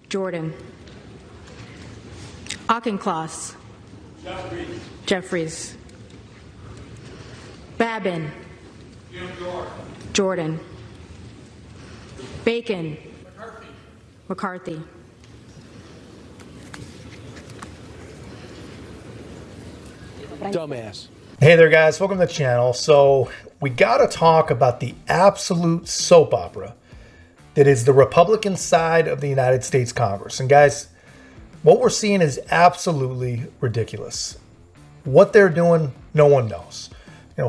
Jordan. Auchincloss. Jeffries. Babin. Jordan. Bacon. McCarthy. Dumbass. Hey there, guys. Welcome to the channel. So we got to talk about the absolute soap opera that is the Republican side of the United States Congress. And guys, what we're seeing is absolutely ridiculous. What they're doing, no one knows.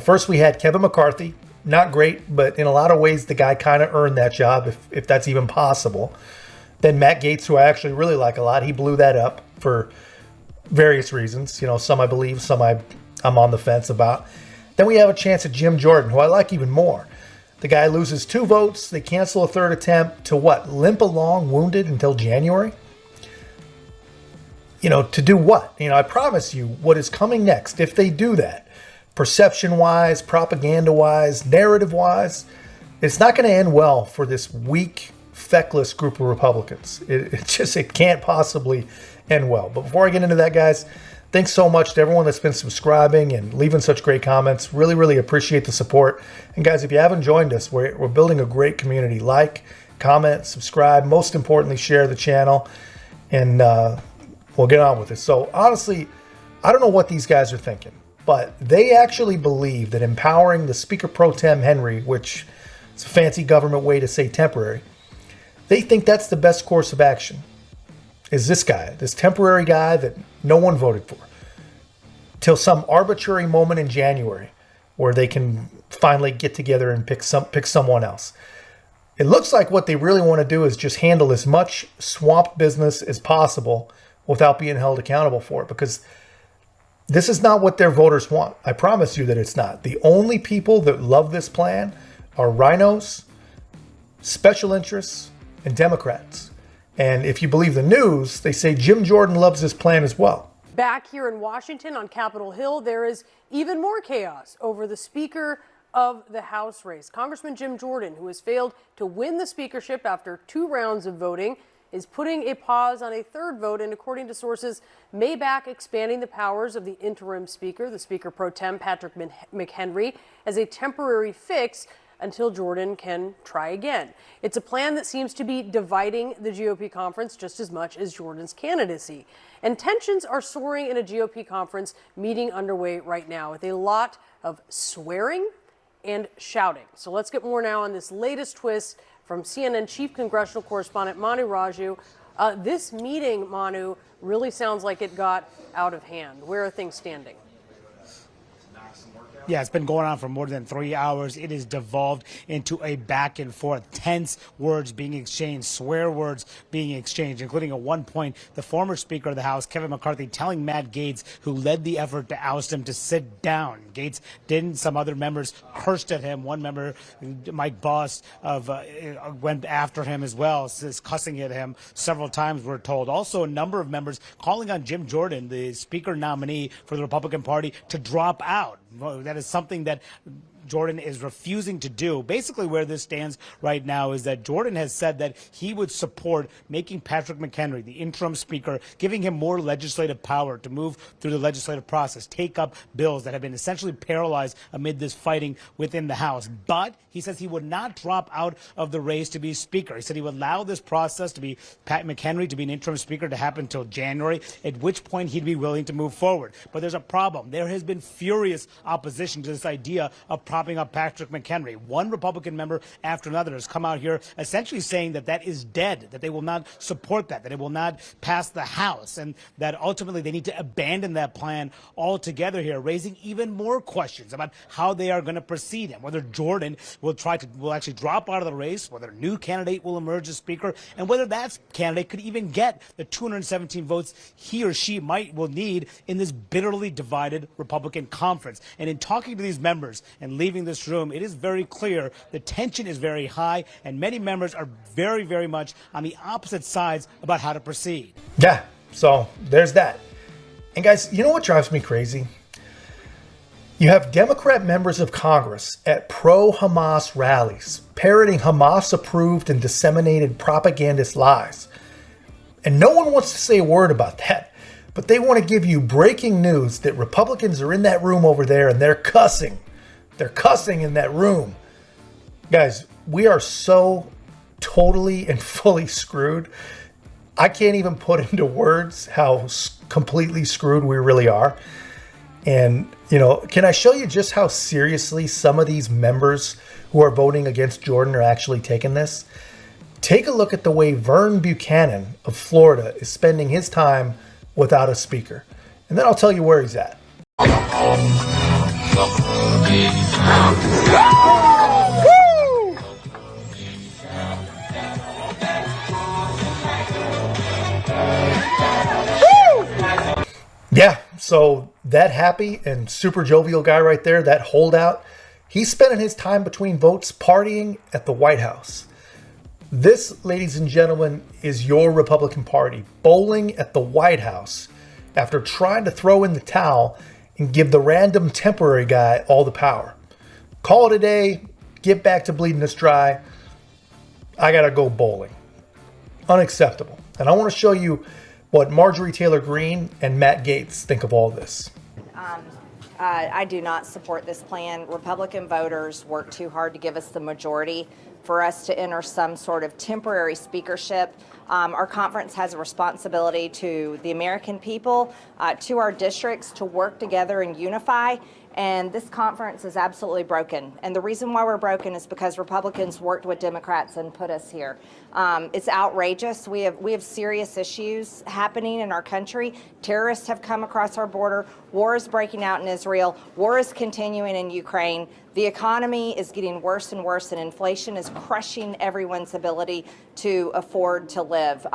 First we had Kevin McCarthy. Not great, but in a lot of ways, the guy kind of earned that job, if that's even possible. Then Matt Gaetz, who I actually really like a lot, he blew that up for various reasons. Some I believe, some I'm on the fence about. Then we have a chance at Jim Jordan, who I like even more. The guy loses 2 votes. They cancel a third attempt to what? Limp along wounded until January? To do what? I promise you what is coming next, if they do that, perception-wise, propaganda-wise, narrative-wise, it's not going to end well for this weak, feckless group of Republicans. It can't possibly end well. But before I get into that, guys, thanks so much to everyone that's been subscribing and leaving such great comments. Really, really appreciate the support. And guys, if you haven't joined us, we're building a great community. Like, comment, subscribe. Most importantly, share the channel. And we'll get on with it. So honestly, I don't know what these guys are thinking, but they actually believe that empowering the Speaker Pro Tem Henry, which is a fancy government way to say temporary, they think that's the best course of action. Is this guy, this temporary guy that no one voted for, till some arbitrary moment in January where they can finally get together and pick someone else. It looks like what they really want to do is just handle as much swamp business as possible without being held accountable for it, because this is not what their voters want. I promise you that it's not. The only people that love this plan are RINOs, special interests, and Democrats. And if you believe the news, they say Jim Jordan loves this plan as well. Back here in Washington on Capitol Hill, there is even more chaos over the Speaker of the House race. Congressman Jim Jordan, who has failed to win the speakership after 2 rounds of voting, is putting a pause on a 3rd vote, and according to sources, may back expanding the powers of the interim speaker, the Speaker Pro Tem Patrick McHenry, as a temporary fix until Jordan can try again. It's a plan that seems to be dividing the GOP conference just as much as Jordan's candidacy. And tensions are soaring in a GOP conference meeting underway right now, with a lot of swearing and shouting. So let's get more now on this latest twist from CNN Chief Congressional Correspondent Manu Raju. This meeting, Manu, really sounds like it got out of hand. Where are things standing? Yeah, it's been going on for more than 3 hours. It has devolved into a back and forth, tense words being exchanged, swear words being exchanged, including at one point the former Speaker of the House, Kevin McCarthy, telling Matt Gaetz, who led the effort to oust him, to sit down. Gaetz didn't. Some other members cursed at him. One member, Mike Boss, went after him as well, cussing at him several times, we're told. Also, a number of members calling on Jim Jordan, the Speaker nominee for the Republican Party, to drop out. That is something that Jordan is refusing to do. Basically, where this stands right now is that Jordan has said that he would support making Patrick McHenry, the interim speaker, giving him more legislative power to move through the legislative process, take up bills that have been essentially paralyzed amid this fighting within the House. But he says he would not drop out of the race to be speaker. He said he would allow this process to be Pat McHenry to be an interim speaker to happen until January, at which point he'd be willing to move forward. But there's a problem. There has been furious opposition to this idea of propping up Patrick McHenry. One Republican member after another has come out here essentially saying that that is dead, that they will not support that it will not pass the House, and that ultimately they need to abandon that plan altogether here, raising even more questions about how they are going to proceed and whether Jordan will actually drop out of the race, whether a new candidate will emerge as speaker, and whether that candidate could even get the 217 votes he or she will need in this bitterly divided Republican conference. And in talking to these members and leaving this room, it is very clear the tension is very high, and many members are very, very much on the opposite sides about how to proceed. Yeah, so there's that. And guys, you know what drives me crazy? You have Democrat members of Congress at pro-Hamas rallies parroting Hamas-approved and disseminated propagandist lies. And no one wants to say a word about that. But they want to give you breaking news that Republicans are in that room over there and they're cussing. They're cussing in that room. Guys, we are so totally and fully screwed. I can't even put into words how completely screwed we really are. And, can I show you just how seriously some of these members who are voting against Jordan are actually taking this? Take a look at the way Vern Buchanan of Florida is spending his time without a speaker. And then I'll tell you where he's at. Yeah, so that happy and super jovial guy right there, that holdout, he's spending his time between votes partying at the White House. This, ladies and gentlemen, is your Republican Party bowling at the White House after trying to throw in the towel and give the random temporary guy all the power. Call it a day, get back to bleeding us dry. I gotta go bowling. Unacceptable. And I want to show you what Marjorie Taylor Greene and Matt Gaetz think of all this. I do not support this plan. Republican voters worked too hard to give us the majority for us to enter some sort of temporary speakership. Our conference has a responsibility to the American people, to our districts, to work together and unify. And this conference is absolutely broken. And the reason why we're broken is because Republicans worked with Democrats and put us here. It's outrageous. We have serious issues happening in our country. Terrorists have come across our border. War is breaking out in Israel. War is continuing in Ukraine. The economy is getting worse and worse, and inflation is crushing everyone's ability to afford to live.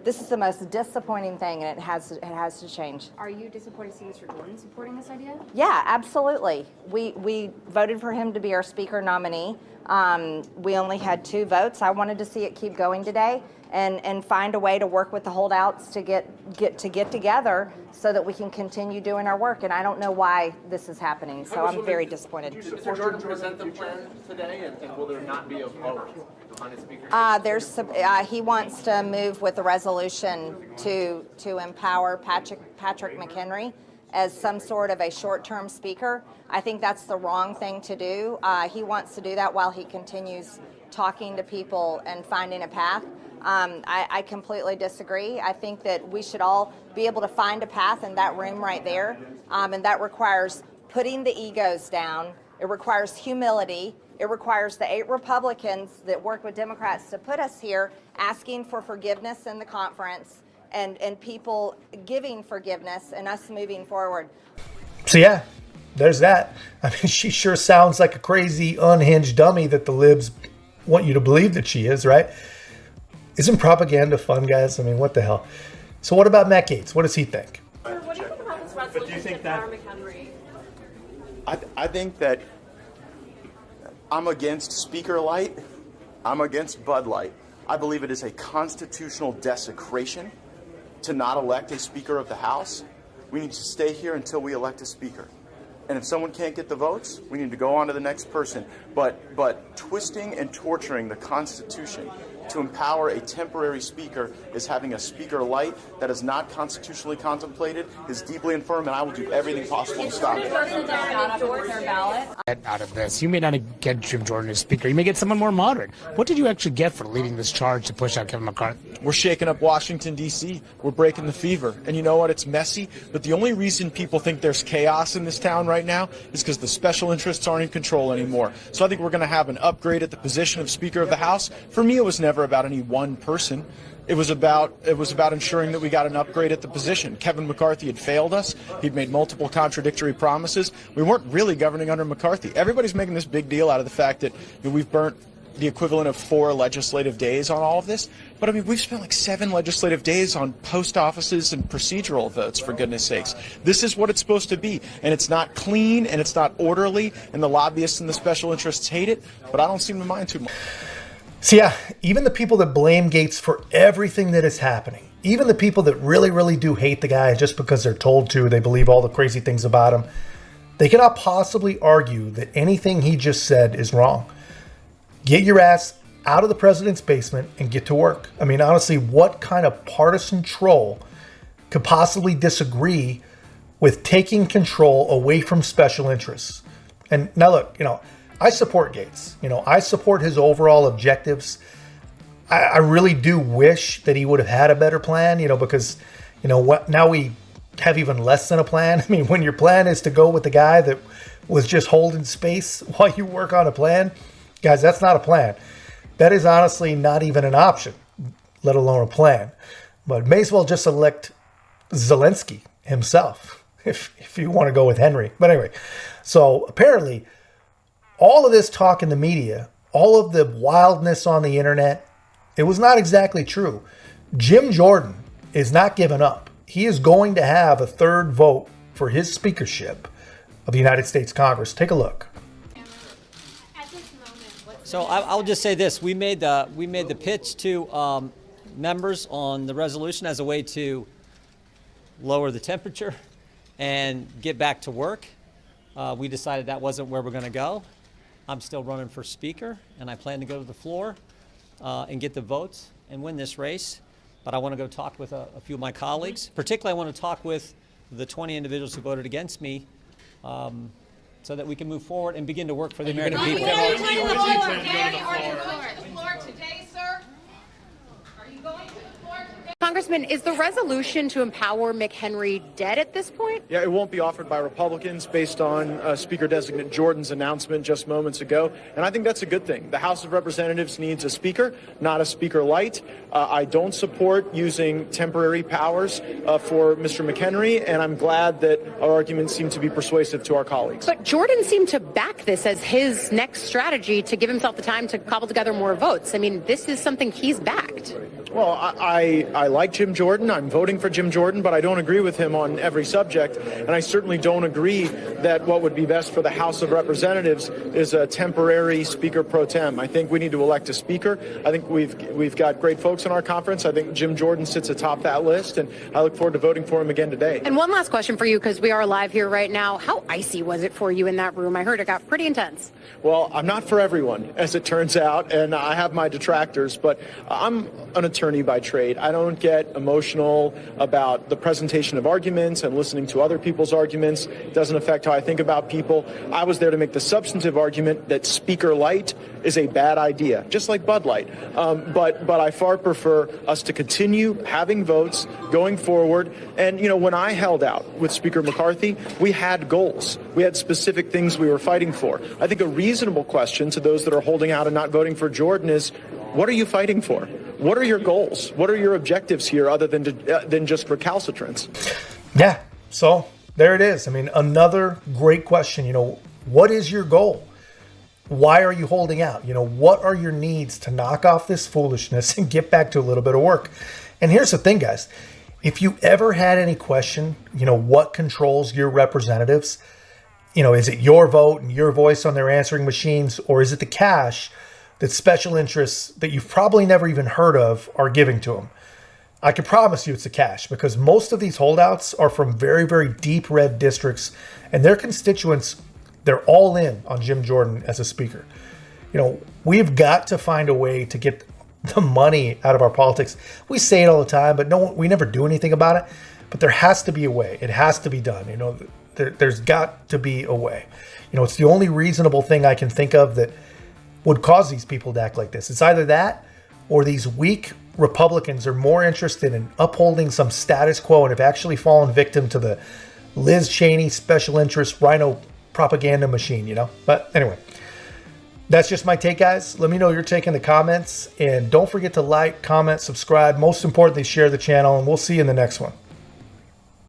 This is the most disappointing thing, and it has to change. Are you disappointed to see Mr. Jordan supporting this idea? Yeah, absolutely. We voted for him to be our speaker nominee. We only had 2 votes. I wanted to see it keep going today and find a way to work with the holdouts to get together so that we can continue doing our work. And I don't know why this is happening, so I'm very disappointed. Did Mr. Jordan present the plan today, and will there not be a vote on his speaker? He wants to move with the resolution to empower Patrick McHenry as some sort of a short-term speaker. I think that's the wrong thing to do. He wants to do that while he continues talking to people and finding a path. I completely disagree. I think that we should all be able to find a path in that room right there, and that requires putting the egos down. It requires humility. It requires the 8 Republicans that work with Democrats to put us here asking for forgiveness in the conference and people giving forgiveness and us moving forward. So yeah, there's that. I mean, she sure sounds like a crazy, unhinged dummy that the libs want you to believe that she is, right? Isn't propaganda fun, guys? I mean, what the hell? So what about Matt Gaetz? What does he think? What do you think about this resolution to empower McHenry? I think that I'm against Speaker Light. I'm against Bud Light. I believe it is a constitutional desecration to not elect a Speaker of the House. We need to stay here until we elect a Speaker. And if someone can't get the votes, we need to go on to the next person. But twisting and torturing the Constitution to empower a temporary speaker is having a speaker light that is not constitutionally contemplated, is deeply infirm, and I will do everything possible to stop it. Out of this, you may not get Jim Jordan as speaker. You may get someone more moderate. What did you actually get for leading this charge to push out Kevin McCarthy? We're shaking up Washington, D.C. We're breaking the fever. And you know what? It's messy. But the only reason people think there's chaos in this town right now is because the special interests aren't in control anymore. So I think we're going to have an upgrade at the position of Speaker of the House. For me, it was never about any one person. It was about ensuring that we got an upgrade at the position. Kevin McCarthy had failed us. He'd made multiple contradictory promises. We weren't really governing under McCarthy. Everybody's making this big deal out of the fact that we've burnt the equivalent of 4 legislative days on all of this. But I mean, we've spent like 7 legislative days on post offices and procedural votes, for goodness sakes. This is what it's supposed to be. And it's not clean, and it's not orderly, and the lobbyists and the special interests hate it, but I don't seem to mind too much. So yeah, even the people that blame Gaetz for everything that is happening, even the people that really, really do hate the guy just because they're told to, they believe all the crazy things about him, they cannot possibly argue that anything he just said is wrong. Get your ass out of the president's basement and get to work. I mean, honestly, what kind of partisan troll could possibly disagree with taking control away from special interests? And now look, I support Gaetz. I support his overall objectives. I really do wish that he would have had a better plan, because, now we have even less than a plan. I mean, when your plan is to go with the guy that was just holding space while you work on a plan, guys, that's not a plan. That is honestly not even an option, let alone a plan. But may as well just elect Zelensky himself, if you want to go with Henry. But anyway, so apparently all of this talk in the media, all of the wildness on the internet, it was not exactly true. Jim Jordan is not giving up. He is going to have a third vote for his speakership of the United States Congress. Take a look. So I'll just say this: we made the pitch to members on the resolution as a way to lower the temperature and get back to work. We decided that wasn't where we're going to go. I'm still running for speaker, and I plan to go to the floor and get the votes and win this race. But I want to go talk with a few of my colleagues. Particularly, I want to talk with the 20 individuals who voted against me, so that we can move forward and begin to work for the American people. Congressman, is the resolution to empower McHenry dead at this point? Yeah, it won't be offered by Republicans based on Speaker-designate Jordan's announcement just moments ago, and I think that's a good thing. The House of Representatives needs a speaker, not a speaker light. I don't support using temporary powers for Mr. McHenry, and I'm glad that our arguments seem to be persuasive to our colleagues. But Jordan seemed to back this as his next strategy to give himself the time to cobble together more votes. I mean, this is something he's backed. Well, I like Jim Jordan. I'm voting for Jim Jordan, but I don't agree with him on every subject. And I certainly don't agree that what would be best for the House of Representatives is a temporary speaker pro tem. I think we need to elect a speaker. I think we've got great folks in our conference. I think Jim Jordan sits atop that list, and I look forward to voting for him again today. And one last question for you, because we are live here right now. How icy was it for you in that room? I heard it got pretty intense. Well, I'm not for everyone, as it turns out, and I have my detractors, but I'm an attorney by trade. I don't get emotional about the presentation of arguments and listening to other people's arguments. It doesn't affect how I think about people. I was there to make the substantive argument that Speaker Light is a bad idea, just like Bud Light. But I far prefer us to continue having votes going forward. And, when I held out with Speaker McCarthy, we had goals. We had specific things we were fighting for. I think a reasonable question to those that are holding out and not voting for Jordan is, what are you fighting for? What are your goals? What are your objectives here other than just recalcitrance? Yeah, so there it is. I mean, another great question. What is your goal? Why are you holding out? What are your needs to knock off this foolishness and get back to a little bit of work? And here's the thing, guys. If you ever had any question, what controls your representatives? Is it your vote and your voice on their answering machines, or is it the cash that special interests that you've probably never even heard of are giving to them? I can promise you it's the cash, because most of these holdouts are from very, very deep red districts, and their constituents, they're all in on Jim Jordan as a speaker. We've got to find a way to get the money out of our politics. We say it all the time, but we never do anything about it. But there has to be a way. It has to be done. There's got to be a way. It's the only reasonable thing I can think of that would cause these people to act like this. It's either that, or these weak Republicans are more interested in upholding some status quo and have actually fallen victim to the Liz Cheney special interest RINO propaganda machine, But anyway, that's just my take, guys. Let me know your take in the comments. And don't forget to like, comment, subscribe. Most importantly, share the channel. And we'll see you in the next one.